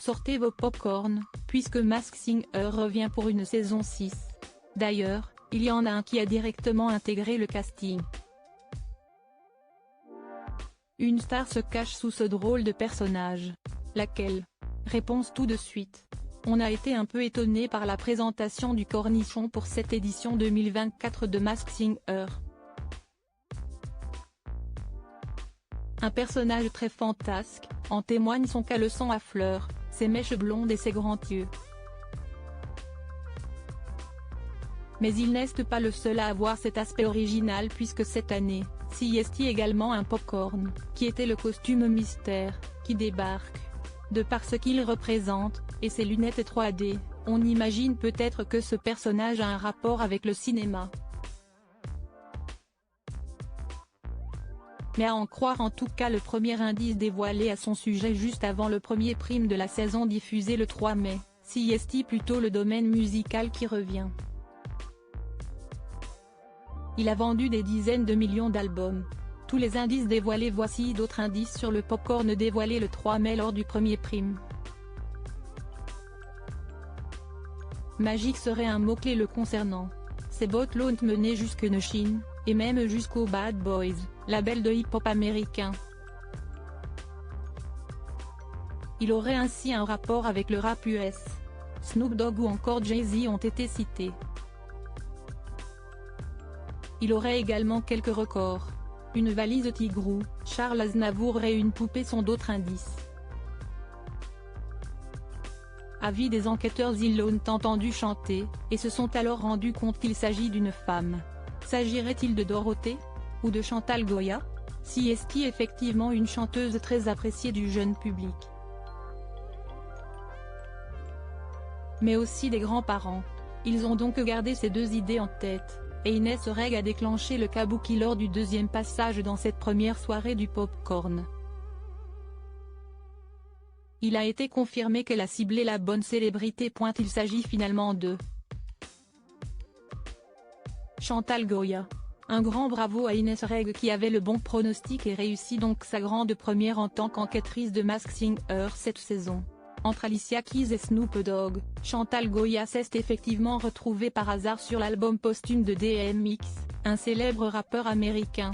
sortez vos pop-corn, puisque Masked Singer revient pour une saison 6. D'ailleurs, il y en a un qui a directement intégré le casting. Une star se cache sous ce drôle de personnage. Laquelle? Réponse tout de suite. On a été un peu étonné par la présentation du cornichon pour cette édition 2024 de Masked Singer. Un personnage très fantasque, en témoigne son caleçon à fleurs, ses mèches blondes et ses grands yeux. Mais il n'est pas le seul à avoir cet aspect original puisque cette année, CST également un popcorn, qui était le costume mystère, qui débarque. De par ce qu'il représente, et ses lunettes 3D, on imagine peut-être que ce personnage a un rapport avec le cinéma. Mais à en croire en tout cas le premier indice dévoilé à son sujet juste avant le premier prime de la saison diffusé le 3 mai, CST plutôt le domaine musical qui revient. Il a vendu des dizaines de millions d'albums. Tous les indices dévoilés. Voici d'autres indices sur le popcorn dévoilé le 3 mai lors du premier prime. Magique serait un mot-clé le concernant. Ses bottes l'ont mené jusque Chine, et même jusqu'aux Bad Boys, label de hip-hop américain. Il aurait ainsi un rapport avec le rap US. Snoop Dogg ou encore Jay-Z ont été cités. Il aurait également quelques records. Une valise Tigrou, Charles Aznavour et une poupée sont d'autres indices. Avis des enquêteurs, ils l'ont entendu chanter, et se sont alors rendus compte qu'il s'agit d'une femme. S'agirait-il de Dorothée? Ou de Chantal Goya? CST effectivement une chanteuse très appréciée du jeune public. Mais aussi des grands-parents. Ils ont donc gardé ces deux idées en tête, et Inès Reg a déclenché le kabuki lors du deuxième passage dans cette première soirée du popcorn. Il a été confirmé qu'elle a ciblé la bonne célébrité. Il s'agit finalement de Chantal Goya. Un grand bravo à Inès Reg qui avait le bon pronostic et réussit donc sa grande première en tant qu'enquêtrice de Masked Singer cette saison. Entre Alicia Keys et Snoop Dogg, Chantal Goya s'est effectivement retrouvée par hasard sur l'album posthume de DMX, un célèbre rappeur américain.